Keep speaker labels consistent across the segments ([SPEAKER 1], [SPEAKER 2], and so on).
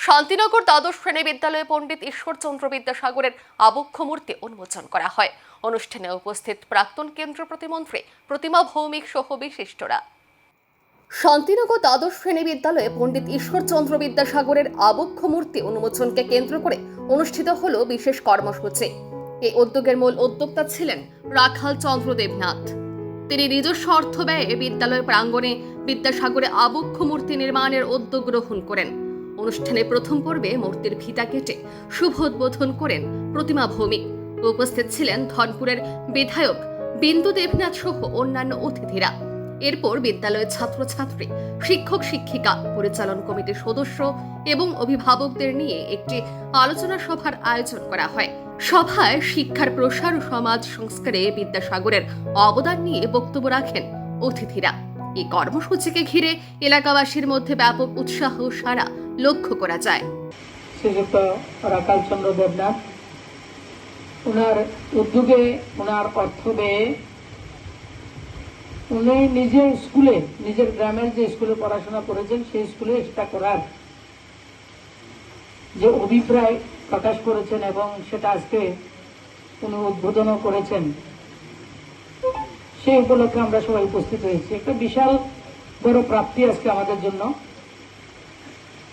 [SPEAKER 1] শান্তিনগর দ্বাদশ শ্রেণী বিদ্যালয়ে পণ্ডিত ঈশ্বরচন্দ্র বিদ্যাসাগরের আবক্ষ মূর্তি উন্মোচন করা হয়। অনুষ্ঠানে উপস্থিত প্রাক্তন কেন্দ্রীয় প্রতিমন্ত্রী প্রতিমা ভৌমিক সহ বিশিষ্টরা। শান্তিনগর দ্বাদশ শ্রেণী বিদ্যালয়ে পণ্ডিত ঈশ্বরচন্দ্র বিদ্যাসাগরের আবক্ষ মূর্তি উন্মোচনকে কেন্দ্র করে অনুষ্ঠিত হলো বিশেষ কর্মসূচি। এই উদ্যোগের মূল উদ্যোক্তা ছিলেন রাখাল চন্দ্র দেবনাথ। তিনি নিজস্ব অর্থ ব্যয়ে বিদ্যালয় প্রাঙ্গণে বিদ্যাসাগরের আবক্ষ মূর্তি নির্মাণের উদ্যোগ গ্রহণ করেন। অনুষ্ঠানে প্রথম পর্বে মূর্তির ফিতা কেটে শুভ উদ্বোধন করেন প্রতিমা ভৌমিক। উপস্থিত ছিলেন ধনপুরের বিধায়ক বিন্দু দেবনাথ সহ অন্যান্য অতিথিরা। এরপর বিদ্যালয়ের ছাত্রছাত্রী, শিক্ষক শিক্ষিকা, পরিচালন কমিটির সদস্য এবং অভিভাবকদের নিয়ে একটি আলোচনা সভার আয়োজন করা হয়। সভায় শিক্ষার প্রসার ও সমাজ সংস্কারে বিদ্যাসাগরের অবদান নিয়ে বক্তব্য রাখেন অতিথিরা। এই কর্মসূচিকে ঘিরে এলাকাবাসীর মধ্যে ব্যাপক উৎসাহ ও সাড়া লক্ষ্য করা যায়।
[SPEAKER 2] শ্রীযুক্ত রাখাল চন্দ্র দেবনাথ, ওনার উদ্যোগে, ওনার অর্থ ব্যয়ে উনি নিজের স্কুলে, নিজের গ্রামের যে স্কুলে পড়াশোনা করেছেন সেই স্কুলে সেটা করার যে অভিপ্রায় প্রকাশ করেছেন এবং সেটা আজকে উনি উদ্বোধনও করেছেন, সেই উপলক্ষে আমরা সবাই উপস্থিত হয়েছি। একটা বিশাল বড় প্রাপ্তি আজকে আমাদের জন্য।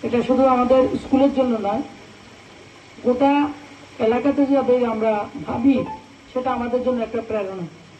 [SPEAKER 2] এটা শুধু আমাদের স্কুলের জন্য নয়, গোটা এলাকাতে যাতে আমরা ভাবি সেটা আমাদের জন্য একটা প্রেরণা।